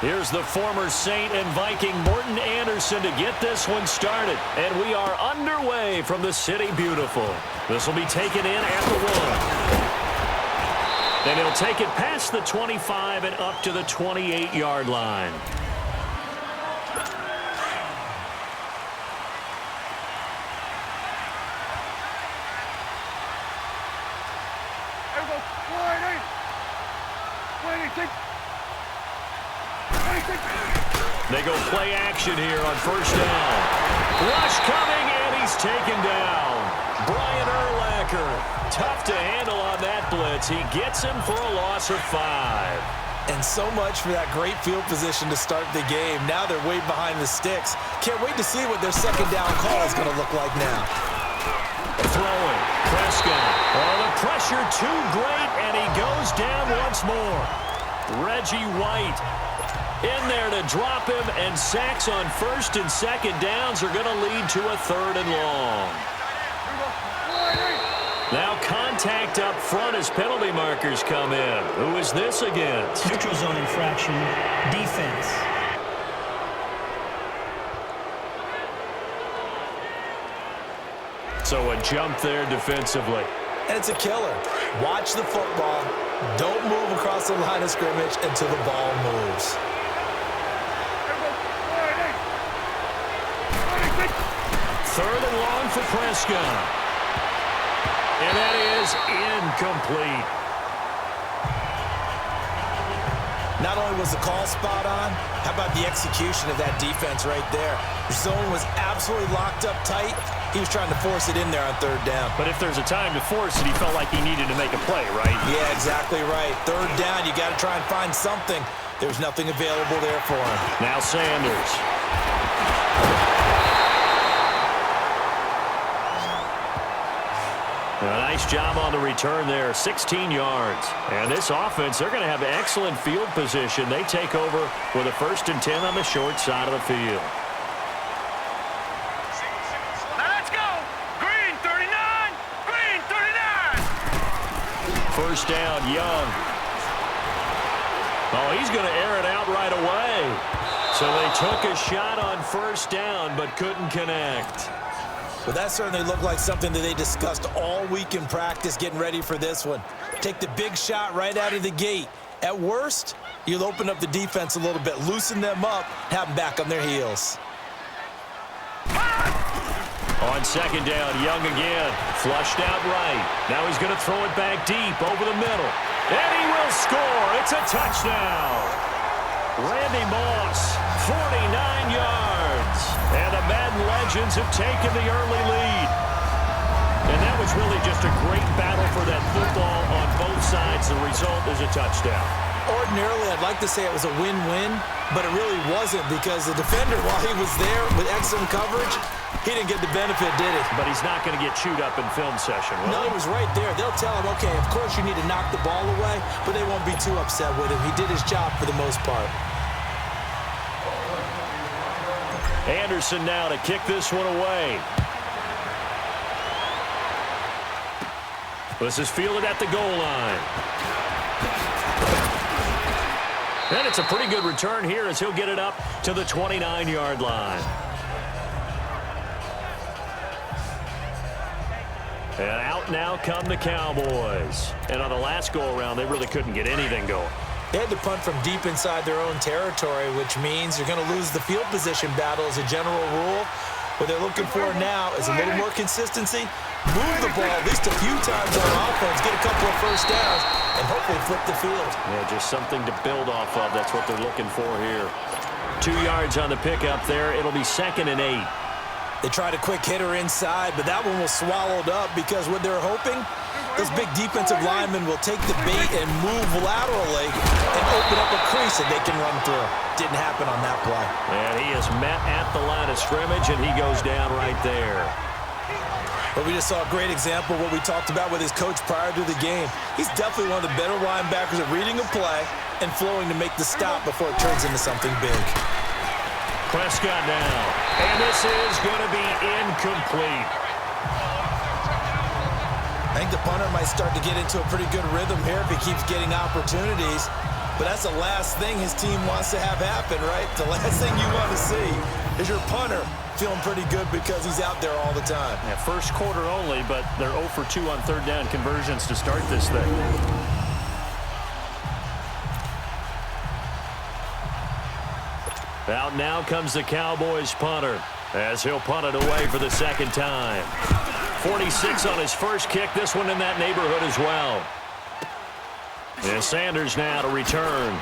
Here's the former Saint and Viking Morten Andersen to get this one started. And we are underway from the City Beautiful. This will be taken in at the 1. And he'll take it past the 25 and up to the 28-yard line. They go play action here on first down. Rush coming, and he's taken down. Brian Urlacher, tough to handle on that blitz. He gets him for a loss of 5. And so much for that great field position to start the game. Now they're way behind the sticks. Can't wait to see what their second down call is going to look like now. Throwing, Prescott. Oh, the pressure too great, and he goes down once more. Reggie White in there to drop him, and sacks on first and second downs are going to lead to a 3rd and long. Now contact up front as penalty markers come in. Who is this against? Neutral zone infraction, defense. So a jump there defensively. And it's a killer. Watch the football. Don't move across the line of scrimmage until the ball moves. 3rd and long for Prescott. And that is incomplete. Not only was the call spot on, how about the execution of that defense right there? The zone was absolutely locked up tight. He was trying to force it in there on 3rd down. But if there's a time to force it, he felt like he needed to make a play, right? Yeah, exactly right. 3rd down, you got to try and find something. There's nothing available there for him. Now Sanders. A nice job on the return there, 16 yards. And this offense, they're going to have excellent field position. They take over with a 1st and 10 on the short side of the field. Let's go! Green 39! Green 39! First down, Young. Oh, he's going to air it out right away. So they took a shot on first down, but couldn't connect. Well, that certainly looked like something that they discussed all week in practice getting ready for this one. Take the big shot right out of the gate. At worst, you'll open up the defense a little bit, loosen them up, have them back on their heels. On second down, Young again. Flushed out right. Now he's going to throw it back deep over the middle. And he will score. It's a touchdown. Randy Moss, 49 yards. And the Madden Legends have taken the early lead. And that was really just a great battle for that football on both sides. The result is a touchdown. Ordinarily, I'd like to say it was a win-win, but it really wasn't because the defender, while he was there with excellent coverage, he didn't get the benefit, did he? But he's not going to get chewed up in film session, will No, he? he was right there. They'll tell him, okay, of course you need to knock the ball away, but they won't be too upset with him. He did his job for the most part. Anderson now to kick this one away. This is fielded at the goal line. And it's a pretty good return here as he'll get it up to the 29-yard line. And out now come the Cowboys. And on the last go-around, they really couldn't get anything going. They had to punt from deep inside their own territory, which means you're going to lose the field position battle as a general rule. What they're looking for now is a little more consistency, move the ball at least a few times on offense, get a couple of first downs, and hopefully flip the field. Yeah, just something to build off of. That's what they're looking for here. 2 yards on the pickup there. It'll be 2nd and 8. They tried a quick hitter inside, but that one was swallowed up because what they're hoping, those big defensive linemen will take the bait and move laterally and open up a crease that they can run through. Didn't happen on that play. And he is met at the line of scrimmage, and he goes down right there. But we just saw a great example of what we talked about with his coach prior to the game. He's definitely one of the better linebackers at reading a play and flowing to make the stop before it turns into something big. Prescott now. And this is going to be incomplete. I think the punter might start to get into a pretty good rhythm here if he keeps getting opportunities. But that's the last thing his team wants to have happen, right? The last thing you want to see is your punter feeling pretty good because he's out there all the time. Yeah, first quarter only, but they're 0 for 2 on third down conversions to start this thing. Out now comes the Cowboys punter as he'll punt it away for the second time. 46 on his first kick. This one in that neighborhood as well. And Sanders now to return.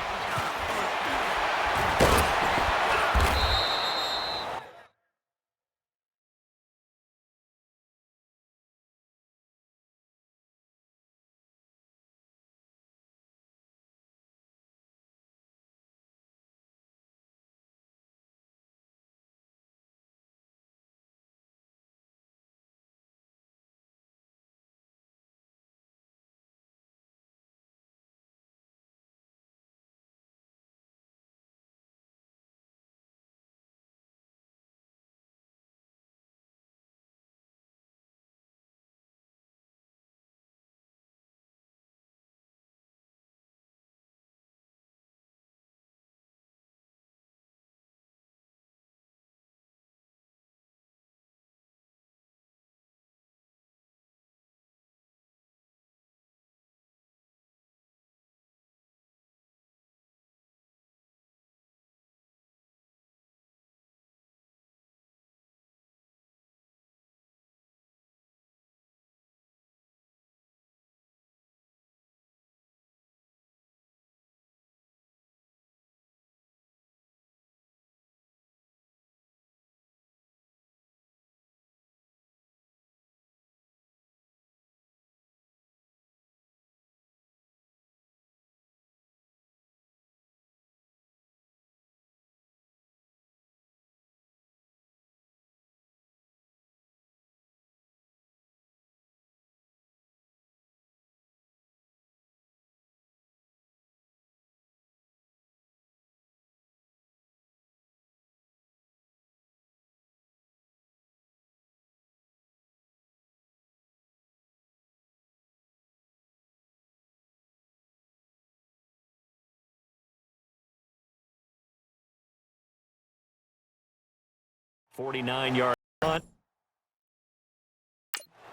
.49-yard punt.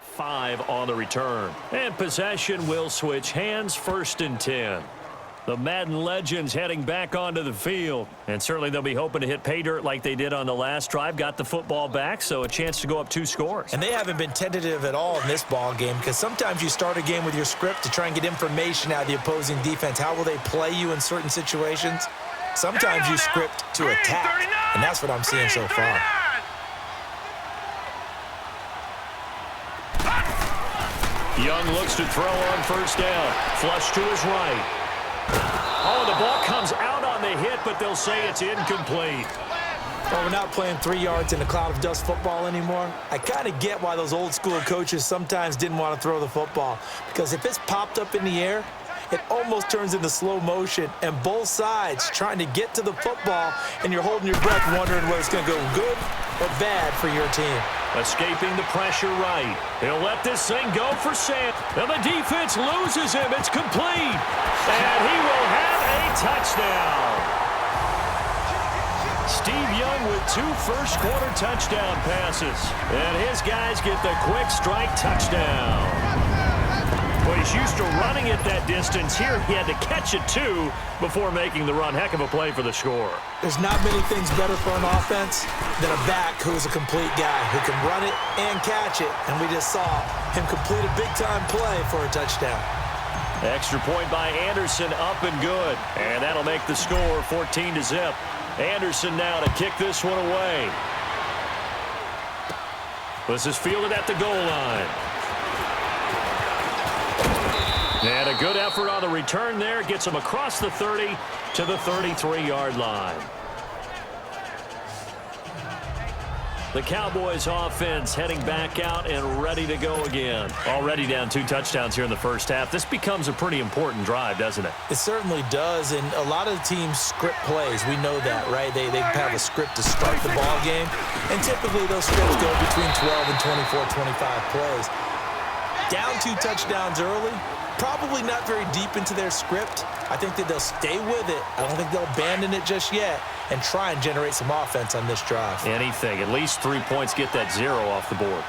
5 on the return. And possession will switch hands, 1st and 10. The Madden Legends heading back onto the field. And certainly they'll be hoping to hit pay dirt like they did on the last drive. Got the football back, so a chance to go up 2 scores. And they haven't been tentative at all in this ball game because sometimes you start a game with your script to try and get information out of the opposing defense. How will they play you in certain situations? Sometimes you script to attack, and that's what I'm seeing so far. Young looks to throw on 1st down. Flush to his right. Oh, the ball comes out on the hit, but they'll say it's incomplete. Well, we're not playing 3 yards in a cloud of dust football anymore. I kind of get why those old school coaches sometimes didn't want to throw the football. Because if it's popped up in the air, it almost turns into slow motion, and both sides trying to get to the football, and you're holding your breath wondering whether it's going to go good or bad for your team. Escaping the pressure right. He'll let this thing go for Sam. And the defense loses him. It's complete. And he will have a touchdown. Steve Young with 2 first-quarter touchdown passes. And his guys get the quick strike touchdown. Well, he's used to running it that distance. Here he had to catch it, too, before making the run. Heck of a play for the score. There's not many things better for an offense than a back who's a complete guy who can run it and catch it. And we just saw him complete a big-time play for a touchdown. Extra point by Anderson, up and good. And that'll make the score 14-0. Anderson now to kick this one away. This is fielded at the goal line. And a good effort on the return there. Gets him across the 30 to the 33-yard line. The Cowboys offense heading back out and ready to go again. Already down 2 touchdowns here in the first half. This becomes a pretty important drive, doesn't it? It certainly does, and a lot of the teams script plays. We know that, right? They have a script to start the ball game, and typically those scripts go between 12 and 24, 25 plays. Down 2 touchdowns early, Probably not very deep into their script. I think that they'll stay with it. I don't think they'll abandon it just yet and try and generate some offense on this drive. Anything. At least 3 points, get that 0 off the board.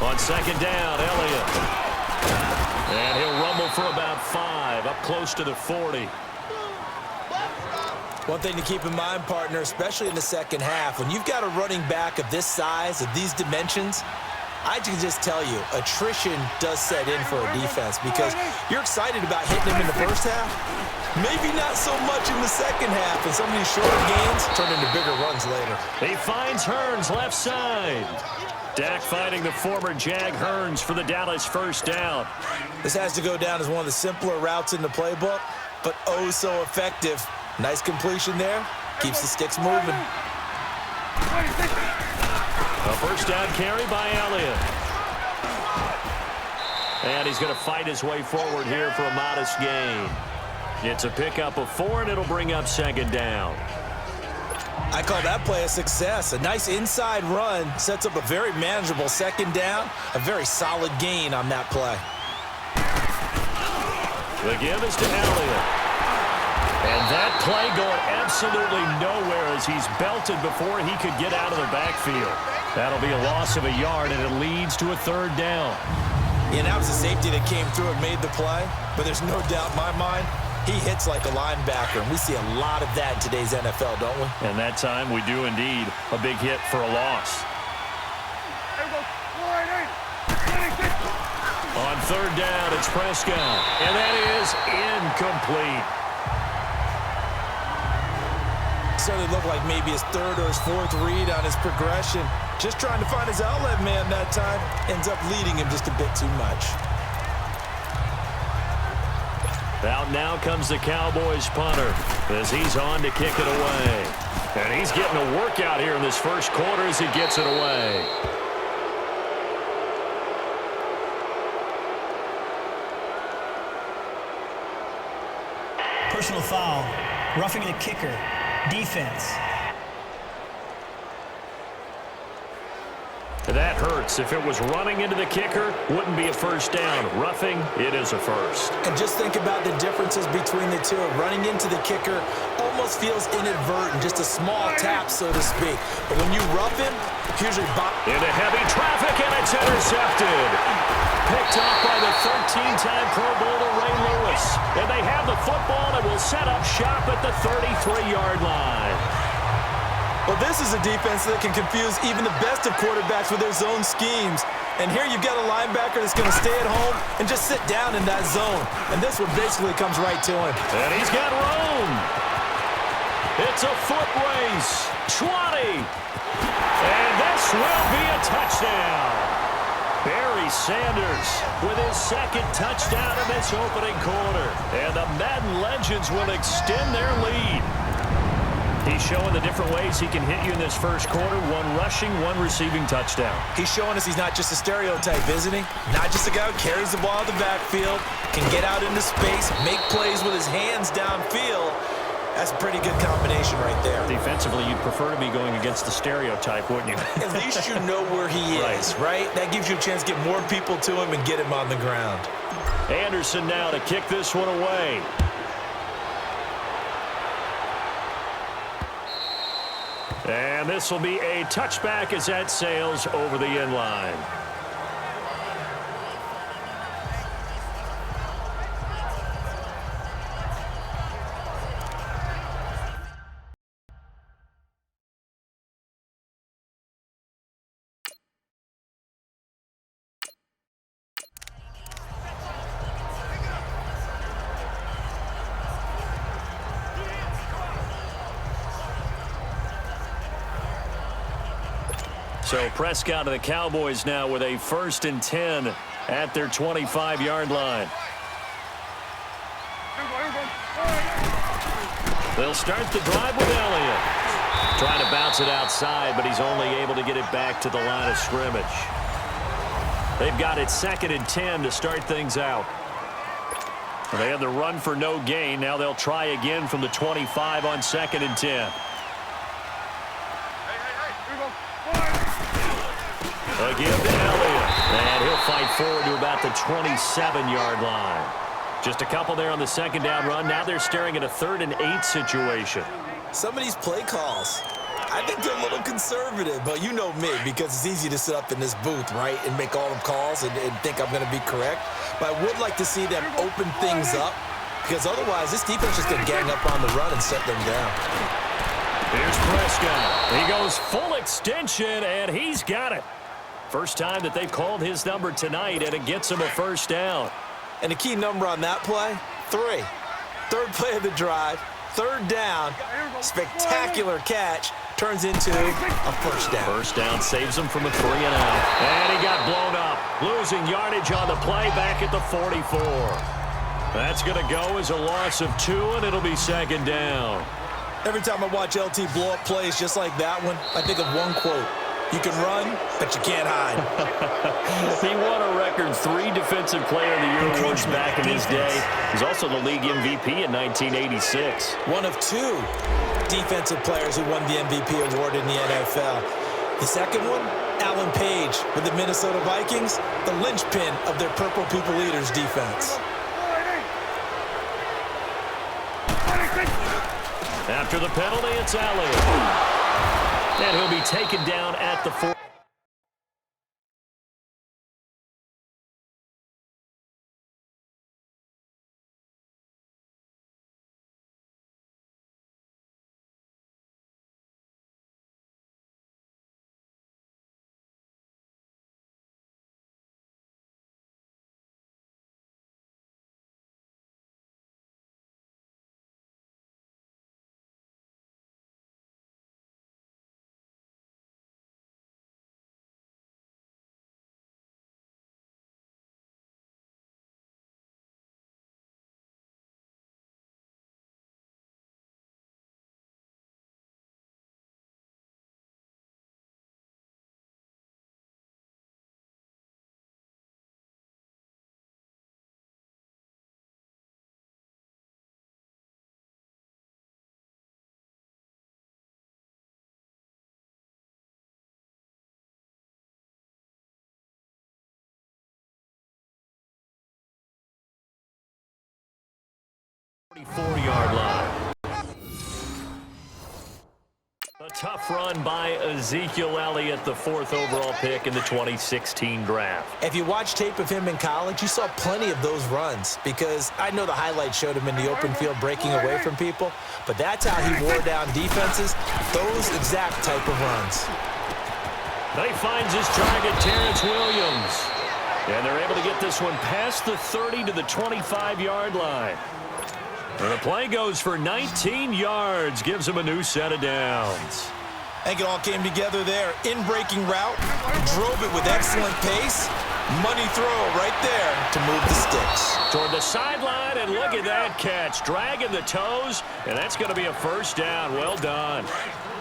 On second down, Elliott. And he'll rumble for about 5, up close to the 40. One thing to keep in mind, partner, especially in the second half, when you've got a running back of this size, of these dimensions, I can just tell you, attrition does set in for a defense because you're excited about hitting him in the first half. Maybe not so much in the second half, and some of these shorter gains turn into bigger runs later. He finds Hearns left side. Dak fighting the former Jag Hearns for the Dallas first down. This has to go down as one of the simpler routes in the playbook, but oh so effective. Nice completion there. Keeps the sticks moving. A first down carry by Elliott. And he's going to fight his way forward here for a modest gain. It's a pickup of 4, and it'll bring up second down. I call that play a success. A nice inside run sets up a very manageable second down. A very solid gain on that play. The give is to Elliott. And that play going absolutely nowhere as he's belted before he could get out of the backfield. That'll be a loss of a yard, and it leads to a third down. Yeah, that was the safety that came through and made the play. But there's no doubt in my mind, he hits like a linebacker. And we see a lot of that in today's NFL, don't we? And that time we do indeed. A big hit for a loss. On third down, it's Prescott. And that is incomplete. Certainly looked like maybe his third or his fourth read on his progression. Just trying to find his outlet man that time. Ends up leading him just a bit too much. Out now comes the Cowboys punter as he's on to kick it away. And he's getting a workout here in this first quarter as he gets it away. Personal foul. Roughing the kicker. Defense. That hurts. If it was running into the kicker, wouldn't be a first down. Roughing, it is a first. And just think about the differences between the two. Running into the kicker almost feels inadvertent, just a small tap, so to speak. But when you rough him, usually into heavy traffic, and it's intercepted. Picked off by the 13-time Pro Bowler Ray Lewis. And they have the football and will set up shop at the 33-yard line. Well, this is a defense that can confuse even the best of quarterbacks with their zone schemes. And here you've got a linebacker that's going to stay at home and just sit down in that zone. And this one basically comes right to him. And he's got room. It's a foot race. 20. And this will be a touchdown. Barry Sanders with his second touchdown in this opening quarter. And the Madden Legends will extend their lead. He's showing the different ways he can hit you in this first quarter. 1 rushing, 1 receiving touchdown. He's showing us he's not just a stereotype, isn't he? Not just a guy who carries the ball in the backfield, can get out into space, make plays with his hands downfield. That's a pretty good combination right there. Defensively, you'd prefer to be going against the stereotype, wouldn't you? At least you know where he is, right? That gives you a chance to get more people to him and get him on the ground. Anderson now to kick this one away. And this will be a touchback as that sails over the end line. So Prescott of the Cowboys now with a 1st and 10 at their 25-yard line. They'll start the drive with Elliott. Trying to bounce it outside, but he's only able to get it back to the line of scrimmage. They've got it 2nd and 10 to start things out. They had the run for no gain. Now they'll try again from the 25 on 2nd and 10. A give to Elliott. And he'll fight forward to about the 27-yard line. Just a couple there on the second down run. Now they're staring at a 3rd and 8 situation. Some of these play calls, I think they're a little conservative, but you know me, because it's easy to sit up in this booth, right, and make all them calls and think I'm going to be correct. But I would like to see them open things up, because otherwise this defense is going to gang up on the run and set them down. Here's Prescott. He goes full extension, and he's got it. First time that they've called his number tonight, and it gets him a first down. And the key number on that play, 3. Third play of the drive, 3rd down, spectacular catch, turns into a first down. First down saves him from a 3-and-out. And he got blown up, losing yardage on the play back at the 44. That's going to go as a loss of 2, and it'll be 2nd down. Every time I watch LT blow up plays just like that one, I think of one quote. You can run, but you can't hide. He won a record 3 Defensive Player of the Year awards back in his day. He's also the league MVP in 1986. One of 2 defensive players who won the MVP award in the NFL. The second one, Alan Page with the Minnesota Vikings, the linchpin of their Purple People Eaters defense. After the penalty, it's Elliott. And he'll be taken down at the 4. Yard line. A tough run by Ezekiel Elliott, the 4th overall pick in the 2016 draft. If you watch tape of him in college, you saw plenty of those runs, because I know the highlights showed him in the open field breaking away from people, but that's how he wore down defenses, those exact type of runs. They finds his target, Terrence Williams. And they're able to get this one past the 30 to the 25-yard line. And the play goes for 19 yards, gives him a new set of downs. I think it all came together there. In-breaking route, drove it with excellent pace. Money throw right there to move the sticks. Toward the sideline, and look at that catch. Dragging the toes, and that's going to be a first down. Well done.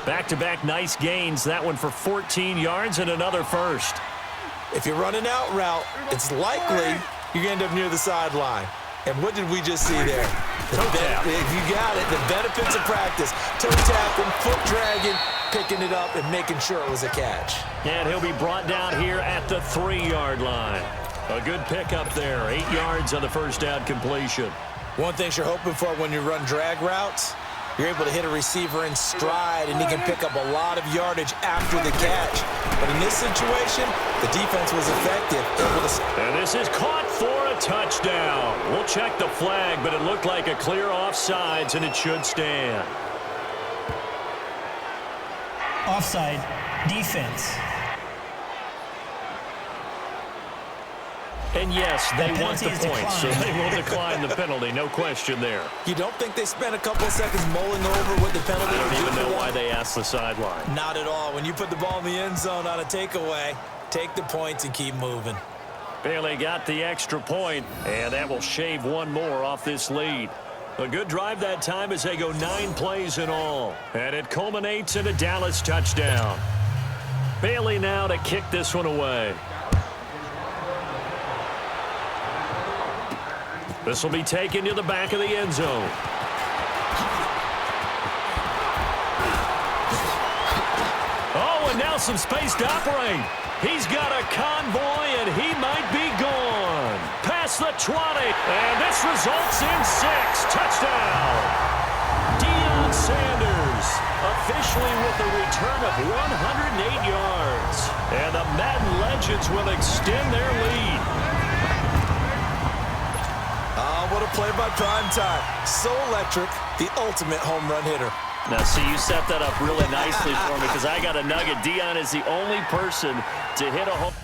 Back-to-back nice gains. That one for 14 yards and another first. If you're running out route, it's likely you're going to end up near the sideline. And what did we just see there? Toe tap. You got it. The benefits of practice. Toe tapping, foot dragging, picking it up, and making sure it was a catch. And he'll be brought down here at the 3-yard line. A good pickup there. 8 yards on the first down completion. One thing you're hoping for when you run drag routes, you're able to hit a receiver in stride, and he can pick up a lot of yardage after the catch. But in this situation, the defense was effective. And this is caught for a touchdown. We'll check the flag, but it looked like a clear offsides, and it should stand. Offside, defense. And yes, they want the point, so they will decline the penalty. No question there. You don't think they spent a couple of seconds mulling over what the penalty I would do? don't even know why they asked the sideline. Not at all. When you put the ball in the end zone on a takeaway, take the points and keep moving. Bailey got the extra point, and that will shave one more off this lead. A good drive that time as they go 9 plays in all. And it culminates in a Dallas touchdown. Bailey now to kick this one away. This will be taken to the back of the end zone. Oh, and now some space to operate. He's got a convoy, and he might be gone. Past the 20, and this results in 6. Touchdown. Deion Sanders officially with a return of 108 yards. And the Madden Legends will extend their lead. What a play by Primetime. So electric, the ultimate home run hitter. Now, see, you set that up really nicely for me because I got a nugget. Deion is the only person to hit a home.